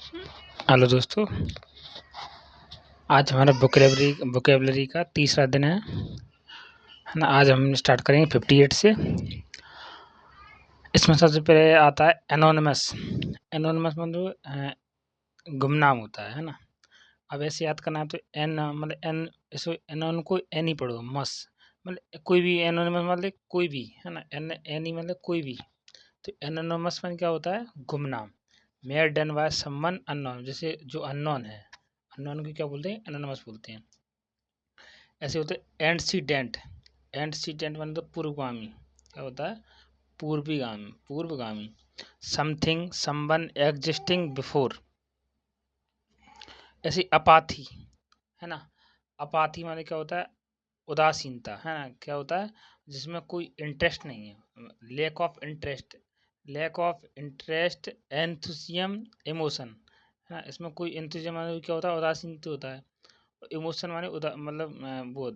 Hello दोस्तों, आज हमारा वोकेबलरी का तीसरा दिन है ना। आज हम स्टार्ट करेंगे 58 से। इसमें सबसे पहले आता है एनोनिमस। एनोनिमस मतलब गुमनाम होता है ना। अब ऐसे याद करना है तो एन मतलब एन, इसको एनोन को एन ही पढ़ो, मस मतलब कोई भी, एनोनिमस मतलब कोई भी है ना, एन एनी मतलब कोई भी। तो एनोनिमस में क्या होता है? गुमनाम। Mayor done by someone unknown, जैसे जो अननोन है, अननोन को क्या बोलते हैं? एनोनिमस बोलते हैं। ऐसे होते हैं एंटसीडेंट। एंटसीडेंट मतलब पूर्वगामी। क्या होता है? पूर्वीगामी, पूर्वगामी। Something someone existing before. ऐसी अपाथी है ना। अपाथी माने क्या होता है? उदासीनता है ना। क्या होता है? जिसमें कोई इंटरेस्ट नहीं है, lack of interest. Lack of interest, enthusiasm, emotion है ना। इसमें कोई एंथुसियम माने क्या होता है? उदासीनता होता है। इमोशन माने मतलब वो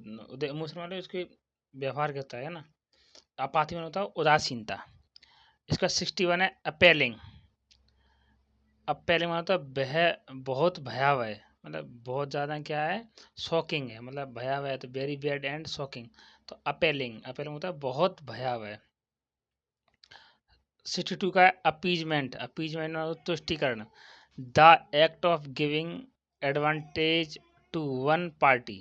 इमोशन माने उसके व्यवहार करता है ना। अपाथी माने होता है उदासीनता। इसका 61 है अपेलिंग। अपेलिंग माने होता है वह बहुत भयावह है, मतलब बहुत ज़्यादा क्या है? शॉकिंग है, मतलब भयावह है तो वेरी बैड एंड शॉकिंग। तो अपेलिंग, अपेलिंग होता है बहुत भयावह। 62 का अपीजमेंट। अपीजमेंट मतलब तुष्टिकरण। The act of giving advantage to one party.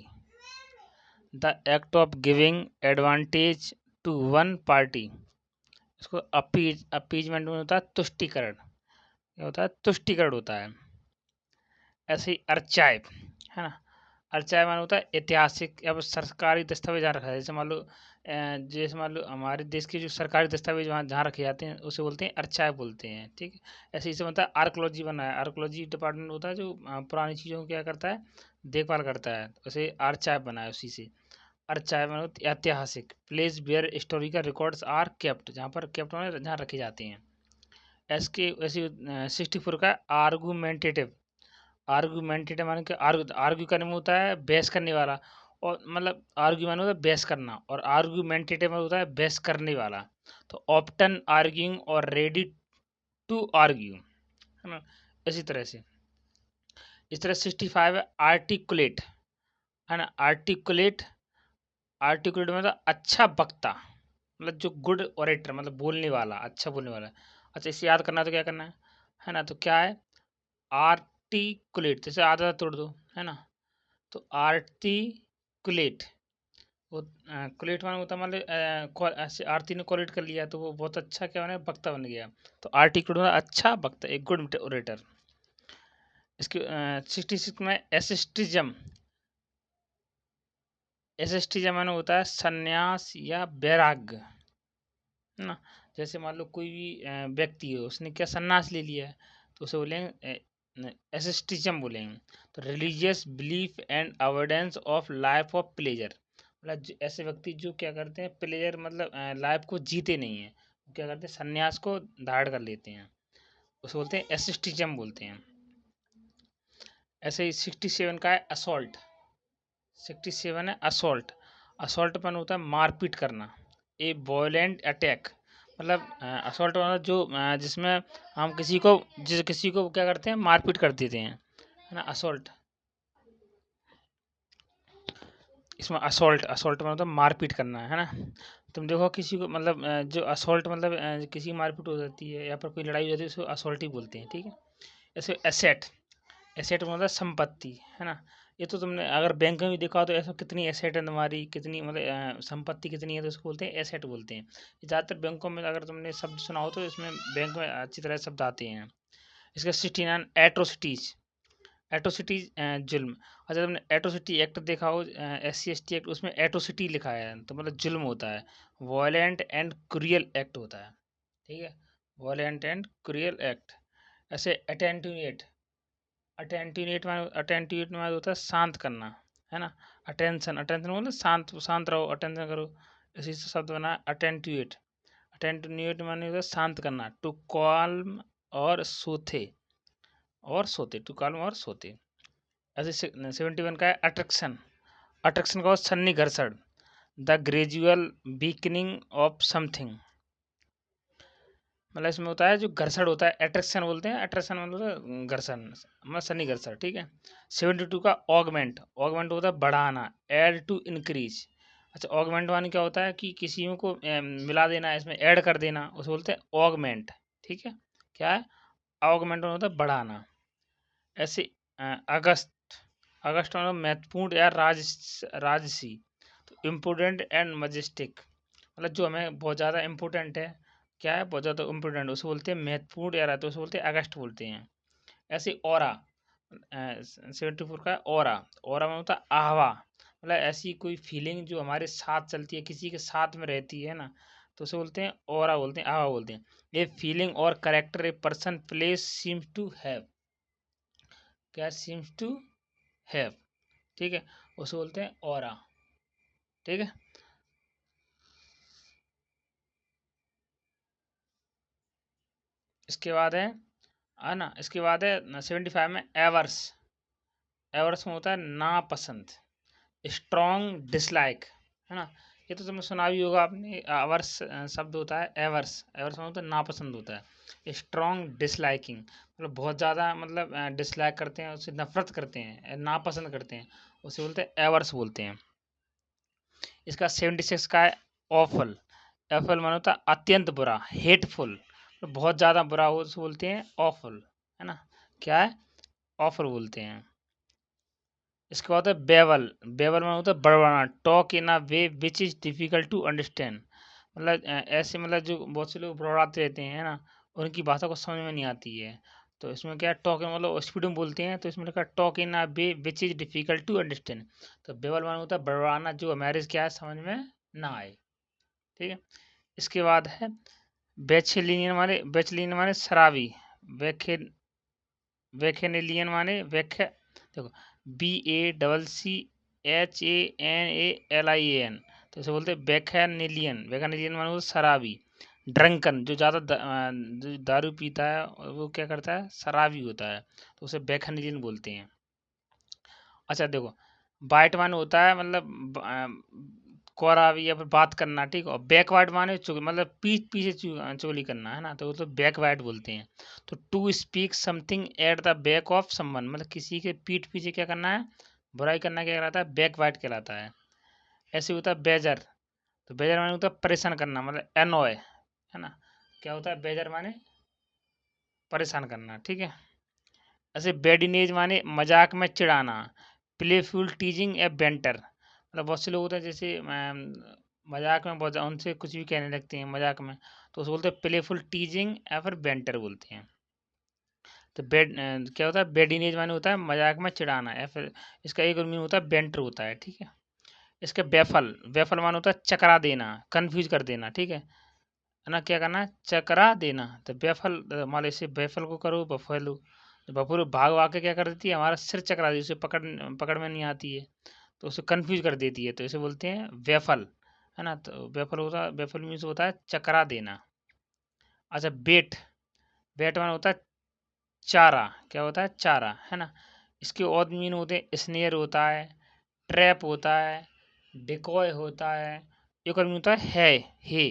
The act of giving advantage to one party. इसको अपीजमेंट में होता है तुष्टिकरण। क्या होता है? तुष्टिकरण होता है। ऐसे ही अर्चाइव है ना। अर्चाइव माने होता है ऐतिहासिक या सरकारी दस्तावेज जहाँ रखा है। जैसे मान लो हमारे देश के जो सरकारी दस्तावेज वहाँ जहाँ रखे जाते हैं उसे बोलते हैं अर्चाइव बोलते हैं, ठीक है। ऐसे इसे मतलब आर्कोलॉजी बना है। आर्कोलॉजी डिपार्टमेंट होता है जो पुरानी चीज़ों को क्या करता है? देखभाल करता है। उसे आर्चाइव बना है उसी से। अर्चाइव मतलब ऐतिहासिक। Place where historical records are kept, जहाँ पर केप्ट माने जहाँ रखे जाते हैं। एसके ऐसे 64 का आर्गुमेंटेटिव। आर्गुमेंटेटिव माने कि आर्ग्यू करने में होता है बहस करने वाला। और मतलब आर्ग्यू माने होता है बहस करना, और आर्गुमेंटेटिव में होता है बहस करने वाला। तो ऑप्टन आर्ग्यूइंग और रेडी टू आर्ग्यू है ना। इसी तरह से इस तरह 65 है आर्टिकुलेट है ना। आर्टिकुलेट, आर्टिकुलेट मतलब अच्छा वक्ता, मतलब जो गुड ओरेटर मतलब बोलने वाला, अच्छा बोलने वाला। अच्छा, इसे याद करना है तो क्या करना है ना। तो क्या है? आर्टिकुलेट, जैसे आधा तोड़ दो है ना। तो आर्टिकुलेट, वो कुलेट माना होता है मतलब ऐसे आरती ने कोलेट कर लिया तो वो बहुत अच्छा क्या बना? वक्ता बन गया। तो आर्टिकुलेट मतलब अच्छा वक्ता, एक गुड ओरेटर। इसके 66 में एसिस्टिज्म। एसिस्टिज्म माने होता है संन्यास या वैराग्य है ना। जैसे मान लो कोई भी व्यक्ति है, उसने क्या संन्यास ले लिया है, तो उसे बोलेंगे एसिस्टिज्म बोलेंगे। तो religious belief and avoidance of life of pleasure, मतलब ऐसे व्यक्ति जो क्या करते हैं? प्लेजर मतलब लाइफ को जीते नहीं है, वो क्या करते हैं? संन्यास को धारण कर लेते हैं, उसे बोलते हैं एसिस्टिज्म बोलते हैं। ऐसे ही 67 का है असॉल्ट। 67 है असॉल्ट। असॉल्ट पर होता है मारपीट करना, ए वॉयलेंट अटैक। मतलब असॉल्ट मतलब जो जिसमें हम किसी को क्या करते हैं? मारपीट कर देते हैं है ना, असॉल्ट। इसमें असॉल्ट, असॉल्ट में मतलब मारपीट करना है ना। तुम देखो किसी को मतलब जो असॉल्ट मतलब किसी की मारपीट हो जाती है या पर कोई लड़ाई हो जाती है उसको असॉल्ट ही बोलते हैं, ठीक है। ऐसे एसेट। एसेट मतलब संपत्ति है ना। ये तो तुमने अगर बैंक में भी देखा हो तो ऐसा कितनी एसेट है तुम्हारी, कितनी मतलब संपत्ति कितनी है, तो उसको बोलते हैं एसेट बोलते हैं। ज़्यादातर बैंकों में अगर तुमने शब्द सुना हो तो इसमें बैंक में अच्छी तरह शब्द आते हैं। इसका 69 एट्रोसिटीज। एट्रोसिटीज जुल्म। अच्छा, तुमने एट्रोसिटी एक्ट देखा हो, SC ST एक्ट, उसमें एट्रोसिटी लिखा है तो मतलब जुल्म होता है। वॉयलेंट एंड क्रियल एक्ट होता है, ठीक है। Violent and cruel act. ऐसे अटेंटिनेट। अटेंटिवेट में होता है शांत करना है ना। अटेंशन, अटेंशन मतलब शांत, शांत रहो, अटेंशन करो। इसी से शब्द बना अटेंटिवेट। अटेंटिवेट माने होता है शांत करना। टू कॉल्म और सोते, और सोते, टू कॉल्म और सोते। ऐसे 71 का है अट्रैक्शन। अट्रैक्शन का सन्निकर्षण। The gradual weakening of something. मतलब इसमें होता है जो घर्षण होता है, एट्रैक्शन बोलते हैं, एट्रैक्शन मतलब घर्षण, मतलब सन्नी घर्षण, ठीक है। 72 का ऑगमेंट, ऑगमेंट होता है बढ़ाना, ऐड टू इंक्रीज। अच्छा, ऑगमेंट मान क्या होता है कि किसी को मिला देना, इसमें ऐड कर देना, उसे बोलते हैं ऑगमेंट, ठीक है। क्या है? ऑगमेंट होता है बढ़ाना। ऐसे अगस्त, अगस्त मतलब महत्वपूर्ण या राजसी, तो इम्पोर्टेंट एंड मजेस्टिक, मतलब जो हमें बहुत ज़्यादा इम्पोर्टेंट है, क्या है, बहुत ज़्यादा इम्पोर्टेंट, उसे बोलते हैं महत्वपूर्ण या रहता है, उसे बोलते हैं अगस्त बोलते हैं। ऐसे ओरा, 74 का ओरा, ओरा में होता है आहवा, मतलब ऐसी कोई फीलिंग जो हमारे साथ चलती है, किसी के साथ में रहती है ना, तो उसे बोलते हैं ओरा, बोलते हैं आहवा बोलते हैं। ये फीलिंग और character a person place seems to have, क्या सीम्स टू हैव, ठीक है, उसे बोलते हैं ओरा, ठीक है। इसके बाद है ना, इसके बाद है 75 में एवर्स, एवर्स में होता है नापसंद, स्ट्रॉन्ग डिसलाइक, है ना। ये तो तुमने सुना भी होगा आपने, अवर्स शब्द होता है एवर्स, एवर्स में होता है नापसंद होता है, स्ट्रॉन्ग डिसलाइकिंग, मतलब बहुत ज़्यादा, मतलब डिसलाइक करते हैं, उससे नफरत करते हैं, नापसंद करते हैं, उसे बोलते हैं एवर्स बोलते हैं। इसका 76 का है ऑफल, ऑफल मानो होता है अत्यंत बुरा, हेटफुल, तो बहुत ज़्यादा बुरा हो उसे बोलते हैं ऑफल, है ना। क्या है? ऑफल बोलते हैं। इसके बाद है बेवल, बेवल मानो होता है बड़बड़ाना, talk in a way which is difficult to understand, मतलब ऐसे, मतलब जो बहुत से लोग बड़बड़ाते रहते हैं, है ना, उनकी भाषा को समझ में नहीं आती है, तो इसमें क्या टॉक, मतलब स्पीड में बोलते हैं, तो इसमें लिखा talk in a way which is difficult to understand, तो बेवल मानो होता है बड़बड़ाना जो हमारे क्या है समझ में ना आए, ठीक है। इसके बाद है बेचलिन माने शराबी, वेखे, वेखेनेलियन माने व्याख्या, देखो, BACCHANALIAN, तो इसे बोलते हैं बैखानिलियन, बैखानिलियन माने वो शराबी, ड्रंकन जो ज़्यादा जो दारू पीता है और वो क्या करता है, शराबी होता है, तो उसे बैखानिलियन बोलते हैं। अच्छा देखो, बाइट माने होता है मतलब कोरा भी, या फिर बात करना, ठीक है, और बैकवर्ड माने मतलब पीठ पीछे चुगली करना, है ना, तो वो तो बैकवर्ड बोलते हैं। तो to speak something at the back of someone, मतलब किसी के पीठ पीछे क्या करना है, बुराई करना, क्या कहलाता है, बैकवर्ड कहलाता है। ऐसे होता है बेजर, तो बेजर माने होता है परेशान करना, मतलब एनॉय, है ना। क्या होता है बेजर माने, परेशान करना, ठीक है। ऐसे बेडिनेज माने मजाक में चिढ़ाना, प्लेफुल टीजिंग ए बेंटर, मतलब बहुत से लोग होते हैं जैसे मजाक में बहुत उनसे कुछ भी कहने लगते हैं मजाक में, तो उसे बोलते हैं प्लेफुल टीजिंग या फिर बेंटर बोलते हैं। तो क्या होता है बेडिनेज माने होता है मजाक में चिढ़ाना, या फिर इसका एक और मीन होता है बेंटर होता है, ठीक है। इसका बेफल, बेफल माने होता है चकरा देना, कंफ्यूज कर देना, ठीक है ना, क्या करना, चकरा देना, तो बेफल, मान लो इसे बेफल को करो बफेलो, बफेलो भाग भाग के क्या कर देती है, हमारा सिर चकरा देती है, उसे पकड़ पकड़ में नहीं आती है, तो उसे कंफ्यूज कर देती है, तो इसे बोलते हैं वेफल, है ना। तो वेफल होता है, वेफल मीन्स होता है चकरा देना। अच्छा बेट, बेट मान होता है चारा, क्या होता है, चारा, है ना। इसके और मीन होते हैं स्नेयर होता है, ट्रैप होता है, डिकॉय होता है, एक और मीन होता है हे,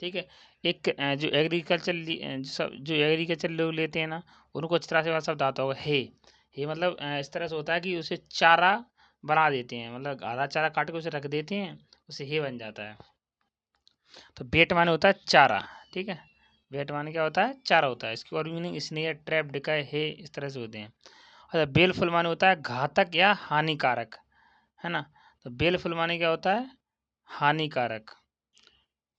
ठीक है। एक जो एग्रीकल्चर जो एग्रीकल्चर लोग लेते हैं ना, उनको अच्छी तरह से वह शब्द आता होगा हे मतलब इस तरह से होता है कि उसे चारा बना देते हैं, मतलब आधा चारा काट के उसे रख देते हैं, उसे हे बन जाता है। तो बेट माने होता है चारा, ठीक है, बेट माने क्या होता है, चारा होता है। इसकी और मीनिंग स्नेयर, ट्रैप, डिकॉय, हे इस तरह से होते हैं। अच्छा बेलफुल माने होता है घातक या हानिकारक, है ना। तो बेलफुल माने क्या होता है, हानिकारक,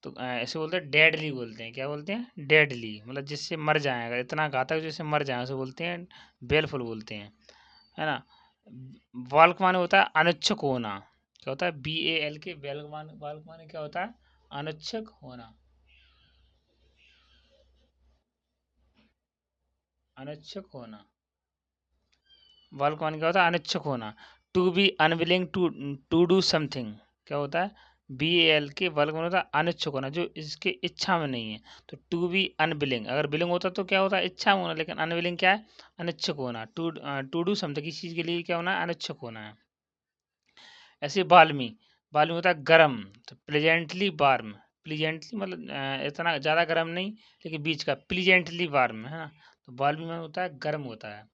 तो ऐसे बोलते हैं डेडली बोलते हैं, क्या बोलते हैं, डेडली, मतलब जिससे मर जाएगा, इतना घातक जिससे मर जाए उसे बोलते हैं बेलफुल बोलते हैं, है ना। वाल्क माने होता है अनिच्छुक होना, क्या होता है, BAL के वाल्क माने क्या होता है, अनिच्छुक होना, अनिच्छुक होना, वाल्क माने क्या होता है, अनिच्छुक होना। To be unwilling to do something, क्या होता है, BAL के वर्ग में होता है अनिच्छुक होना, जो इसके इच्छा में नहीं है, तो टू बी अनविलिंग, अगर विलिंग होता तो क्या होता है, इच्छा में होना, लेकिन अनविलिंग क्या है, अनिच्छुक होना, टू डू समथिंग, किसी चीज़ के लिए क्या होना है, अनिच्छुक होना है। ऐसे बाल्मी, बाल्मी होता है गर्म, तो प्लेजेंटली वार्म, प्लीजेंटली मतलब इतना ज़्यादा गर्म नहीं लेकिन बीच का, प्लीजेंटली वार्म है ना। तो बाल्मी मन होता है गर्म होता है।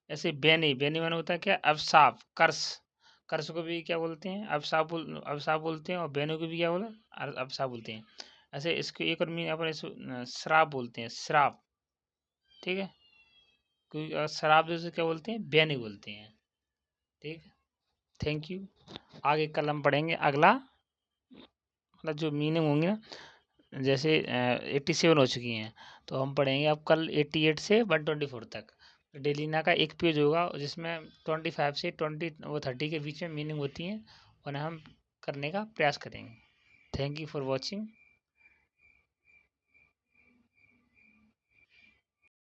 ऐसे बेनी, बेनी मन होता है क्या, अवसाफ, कर्स, कर्स को भी क्या बोलते हैं, अवसाफ बोलते हैं, और बेनों को भी क्या बोला, अवसाफ बोलते हैं। ऐसे इसको एक और मीनिंग अपन श्राप बोलते हैं, श्राप, ठीक है। क्योंकि शराब जैसे क्या बोलते हैं, बेनी बोलते हैं, ठीक है। Thank you. आगे कल हम पढ़ेंगे अगला, मतलब जो मीनिंग होंगे ना, जैसे 87 हो चुकी हैं, तो हम पढ़ेंगे अब कल 88 से 124 तक। डेलीना का एक पेज होगा जिसमें 25 से 30 के बीच में मीनिंग होती हैं, और हम करने का प्रयास करेंगे। Thank you for watching.